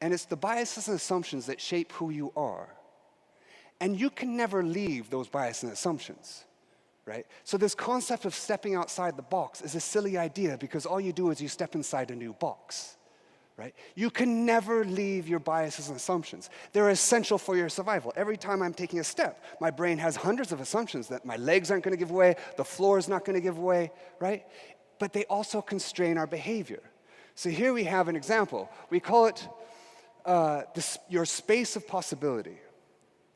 And it's the biases and assumptions that shape who you are. And you can never leave those biases and assumptions, right? So this concept of stepping outside the box is a silly idea because all you do is you step inside a new box, right? You can never leave your biases and assumptions. They're essential for your survival. Every time I'm taking a step, my brain has hundreds of assumptions that my legs aren't going to give way, the floor is not going to give way, right? But they also constrain our behavior. So here we have an example. We call it your space of possibility,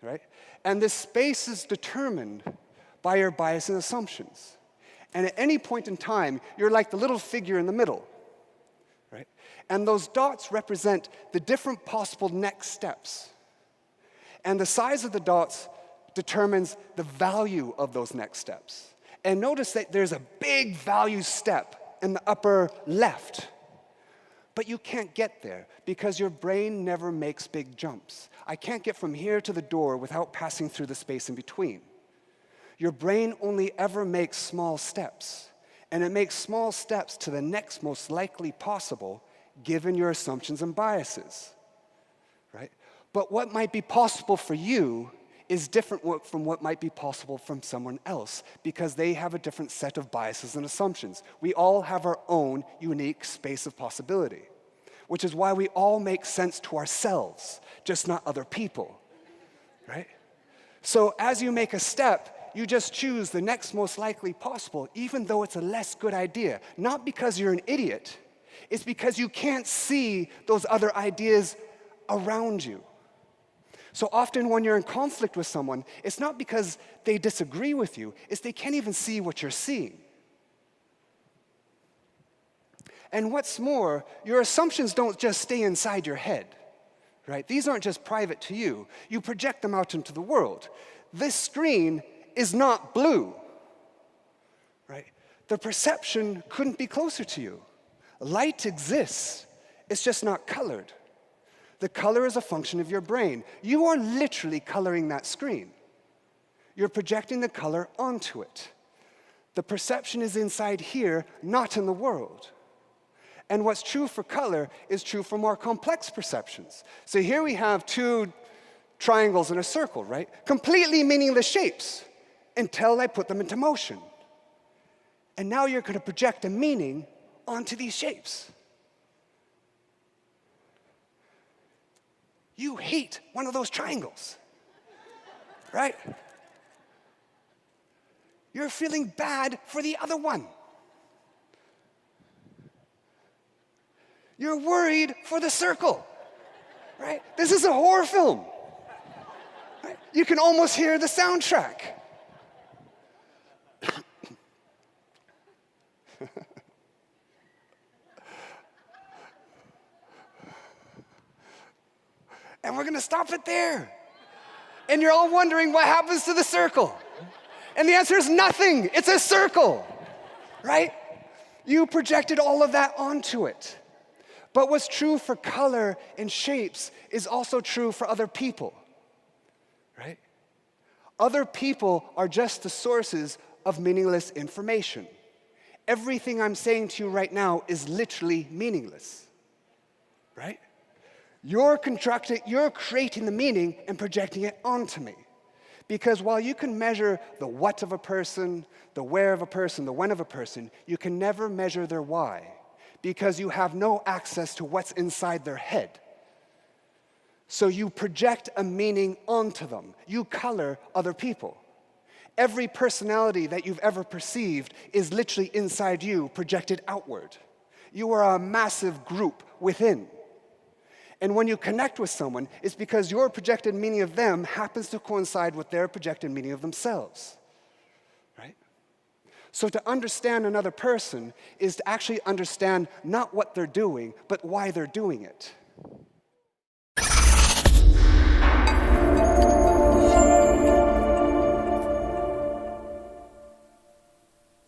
right? And this space is determined by your bias and assumptions. And at any point in time, you're like the little figure in the middle, right? And those dots represent the different possible next steps. And the size of the dots determines the value of those next steps. And notice that there's a big value step in the upper left. But you can't get there because your brain never makes big jumps. I can't get from here to the door without passing through the space in between. Your brain only ever makes small steps, and it makes small steps to the next most likely possible given your assumptions and biases, right? But what might be possible for you is different from what might be possible from someone else because they have a different set of biases and assumptions. We all have our own unique space of possibility, which is why we all make sense to ourselves, just not other people, right? So as you make a step, you just choose the next most likely possible, even though it's a less good idea. Not because you're an idiot, it's because you can't see those other ideas around you. So often when you're in conflict with someone, it's not because they disagree with you, it's they can't even see what you're seeing. And what's more, your assumptions don't just stay inside your head, right? These aren't just private to you. You project them out into the world. This screen is not blue, right? The perception couldn't be closer to you. Light exists, it's just not colored. The color is a function of your brain. You are literally coloring that screen. You're projecting the color onto it. The perception is inside here, not in the world. And what's true for color is true for more complex perceptions. So here we have two triangles and a circle, right? Completely meaningless shapes until I put them into motion. And now you're going to project a meaning onto these shapes. You hate one of those triangles, right? You're feeling bad for the other one. You're worried for the circle, right? This is a horror film. Right? You can almost hear the soundtrack. And we're going to stop it there. And you're all wondering what happens to the circle. And the answer is nothing. It's a circle, right? You projected all of that onto it. But what's true for color and shapes is also true for other people, right? Other people are just the sources of meaningless information. Everything I'm saying to you right now is literally meaningless, right? You're creating the meaning and projecting it onto me. Because while you can measure the what of a person, the where of a person, the when of a person, you can never measure their why. Because you have no access to what's inside their head. So you project a meaning onto them. You color other people. Every personality that you've ever perceived is literally inside you, projected outward. You are a massive group within. And when you connect with someone, it's because your projected meaning of them happens to coincide with their projected meaning of themselves, right? So to understand another person is to actually understand not what they're doing, but why they're doing it.